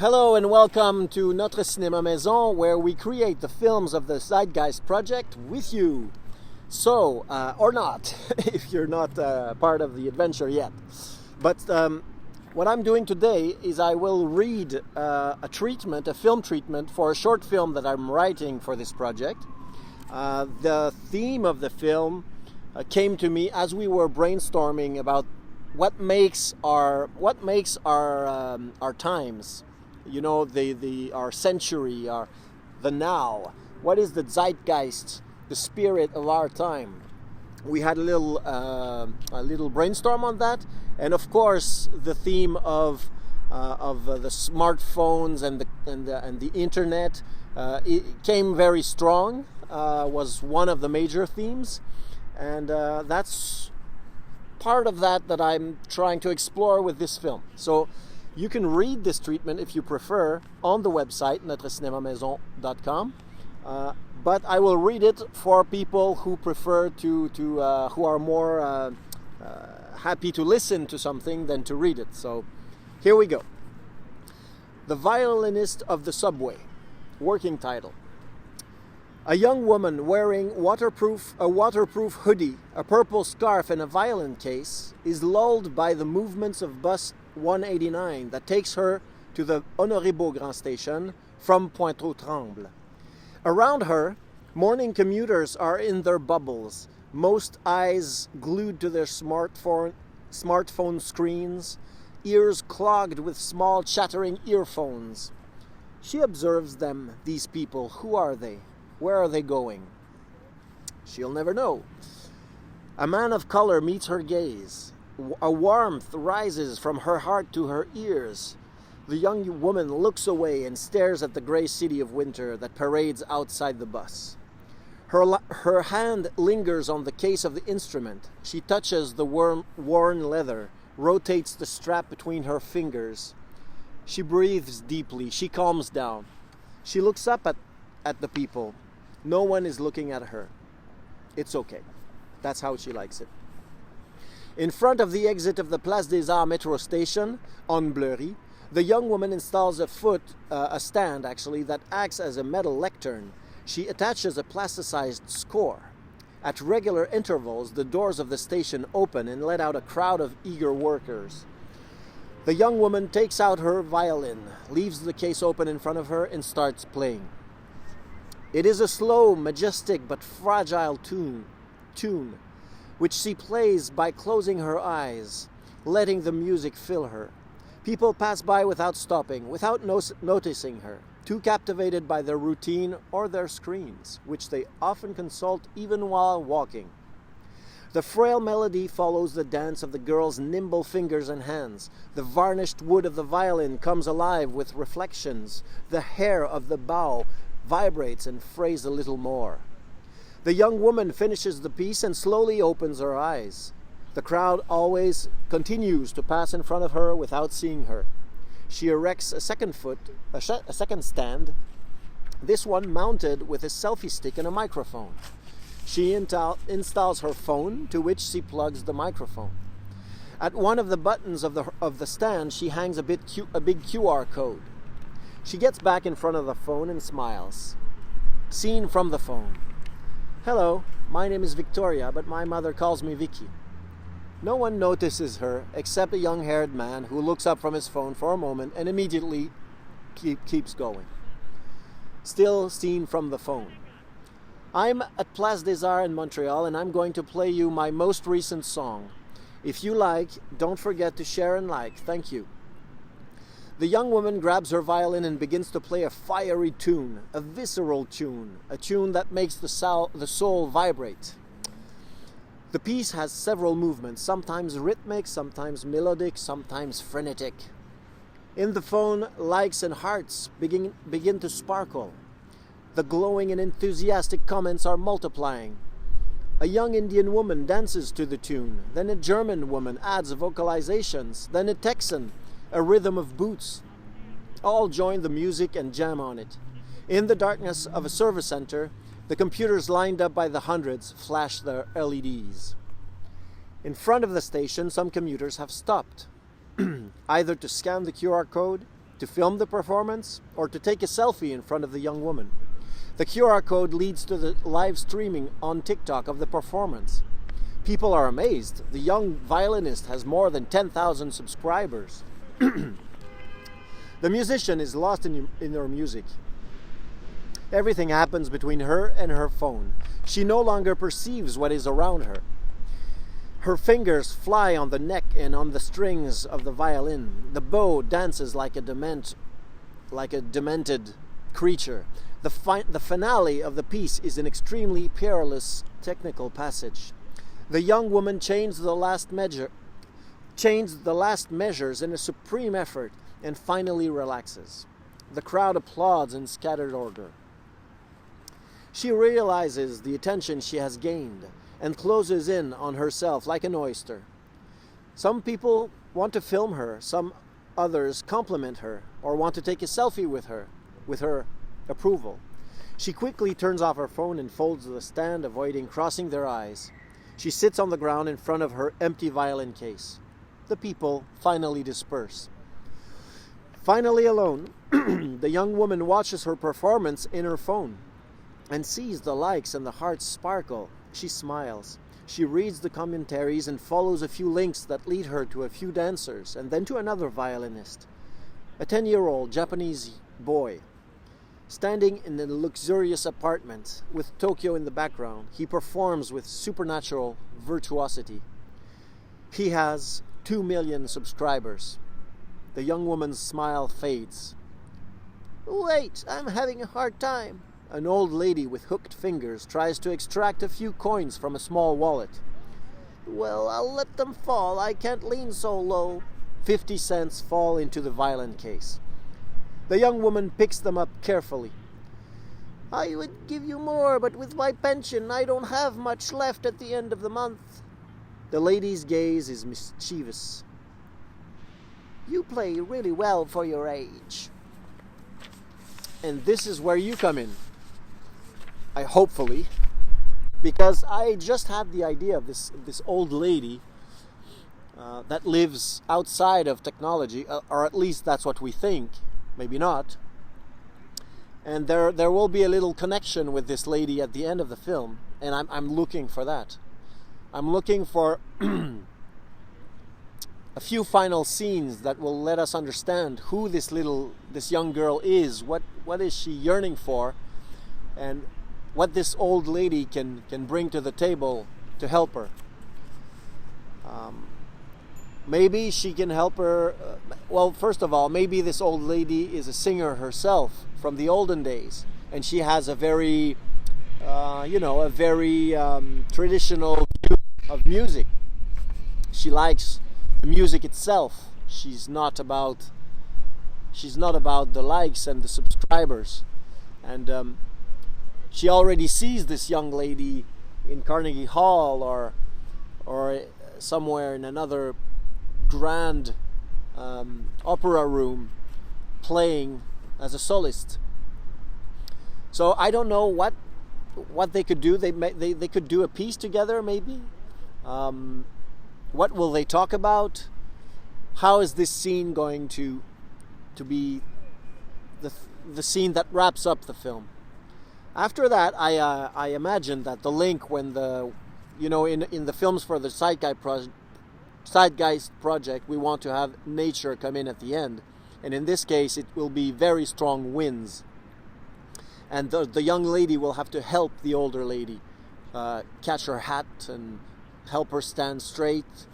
Hello and welcome to Notre Cinéma Maison, where we create the films of the Zeitgeist Project with you. So, or not, if you're not part of the adventure yet. But what I'm doing today is I will read a film treatment for a short film that I'm writing for this project. The theme of the film came to me as we were brainstorming about what makes our times, you know, our century, the now. What is the zeitgeist, the spirit of our time? We had a little brainstorm on that, and of course the theme of the smartphones and the internet it came very strong. Was one of the major themes, and that's part of that I'm trying to explore with this film. So you can read this treatment if you prefer on the website NotreCinémaMaison.com, but I will read it for people who prefer who are more happy to listen to something than to read it. So here we go. The Violinist of the Subway. Working title. A young woman wearing a waterproof hoodie, a purple scarf, and a violin case is lulled by the movements of bus 189 that takes her to the Honoré-Beaugrand station from Pointe-aux-Trembles. Around her, morning commuters are in their bubbles, most eyes glued to their smartphone screens, ears clogged with small chattering earphones. She observes them, these people. Who are they? Where are they going? She'll never know. A man of color meets her gaze. A warmth rises from her heart to her ears. The young woman looks away and stares at the gray city of winter that parades outside the bus. Her hand lingers on the case of the instrument. She touches the worn leather, rotates the strap between her fingers. She breathes deeply. She calms down. She looks up at the people. No one is looking at her. It's okay. That's how she likes it. In front of the exit of the Place des Arts metro station, on Bleury, the young woman installs a stand that acts as a metal lectern. She attaches a plasticized score. At regular intervals, the doors of the station open and let out a crowd of eager workers. The young woman takes out her violin, leaves the case open in front of her, and starts playing. It is a slow, majestic, but fragile tune, which she plays by closing her eyes, letting the music fill her. People pass by without stopping, without noticing her, too captivated by their routine or their screens, which they often consult even while walking. The frail melody follows the dance of the girl's nimble fingers and hands. The varnished wood of the violin comes alive with reflections. The hair of the bow vibrates and frays a little more. The young woman finishes the piece and slowly opens her eyes. The crowd always continues to pass in front of her without seeing her. She erects a second stand, this one mounted with a selfie stick and a microphone. She installs her phone, to which she plugs the microphone. At one of the buttons of the stand, she hangs a big QR code. She gets back in front of the phone and smiles. Seen from the phone. Hello, my name is Victoria, but my mother calls me Vicky. No one notices her except a young-haired man who looks up from his phone for a moment and immediately keeps going. Still seen from the phone. I'm at Place des Arts in Montreal, and I'm going to play you my most recent song. If you like, don't forget to share and like. Thank you. The young woman grabs her violin and begins to play a fiery tune, a visceral tune, a tune that makes the soul vibrate. The piece has several movements, sometimes rhythmic, sometimes melodic, sometimes frenetic. In the phone, likes and hearts begin to sparkle. The glowing and enthusiastic comments are multiplying. A young Indian woman dances to the tune, then a German woman adds vocalizations, then a Texan, a rhythm of boots. All join the music and jam on it. In the darkness of a service center, the computers lined up by the hundreds flash their LEDs. In front of the station, some commuters have stopped, either to scan the QR code, to film the performance or to take a selfie in front of the young woman. The QR code leads to the live streaming on TikTok of the performance. People are amazed. The young violinist has more than 10,000 subscribers. The musician is lost in her music. Everything happens between her and her phone. She no longer perceives what is around her. Her fingers fly on the neck and on the strings of the violin. The bow dances like a demented creature. The finale of the piece is an extremely perilous technical passage. The young woman changed the last measures in a supreme effort and finally relaxes. The crowd applauds in scattered order. She realizes the attention she has gained and closes in on herself like an oyster. Some people want to film her, some others compliment her or want to take a selfie with her approval. She quickly turns off her phone and folds the stand, avoiding crossing their eyes. She sits on the ground in front of her empty violin case. The people finally disperse. Finally alone, the young woman watches her performance in her phone and sees the likes and the hearts sparkle. She smiles. She reads the commentaries and follows a few links that lead her to a few dancers and then to another violinist. A 10-year-old Japanese boy. Standing in a luxurious apartment with Tokyo in the background, he performs with supernatural virtuosity. He has 2 million subscribers. The young woman's smile fades. Wait, I'm having a hard time. An old lady with hooked fingers tries to extract a few coins from a small wallet. Well, I'll let them fall. I can't lean so low. 50 cents fall into the violin case. The young woman picks them up carefully. I would give you more, but with my pension, I don't have much left at the end of the month. The lady's gaze is mischievous. You play really well for your age. And this is where you come in. Hopefully, because I just had the idea of this old lady that lives outside of technology, or at least that's what we think, maybe not. And there will be a little connection with this lady at the end of the film, and I'm looking for that. I'm looking for a few final scenes that will let us understand who this young girl is, what is she yearning for, and what this old lady can bring to the table to help her. Maybe she can help her. Well, first of all, maybe this old lady is a singer herself from the olden days, and she has a very, traditional view of music. She likes the music itself. She's not about the likes and the subscribers, and she already sees this young lady in Carnegie Hall or somewhere in another grand opera room playing as a solist. So I don't know what they could do. They could do a piece together, maybe. What will they talk about? How is this scene going to be the scene that wraps up the film? After that, I imagine that the link when in the films for the Zeitgeist project, we want to have nature come in at the end, and in this case, it will be very strong winds, and the young lady will have to help the older lady catch her hat and help her stand straight,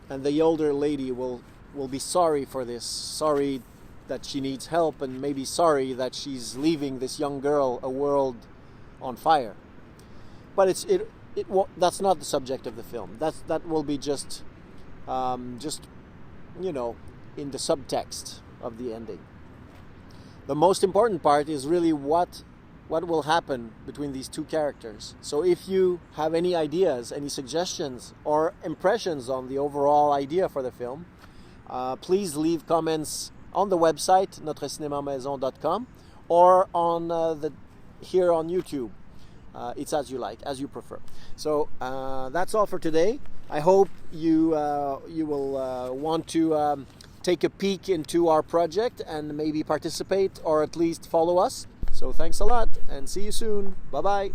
and the older lady will be sorry for this, sorry that she needs help, and maybe sorry that she's leaving this young girl a world on fire. But that's not the subject of the film. That will be just in the subtext of the ending. The most important part is really what will happen between these two characters. So if you have any ideas, any suggestions, or impressions on the overall idea for the film, please leave comments on the website NotreCinémaMaison.com or on here on YouTube. It's as you like, as you prefer. So that's all for today. I hope you will want to take a peek into our project and maybe participate or at least follow us. So thanks a lot and see you soon. Bye bye.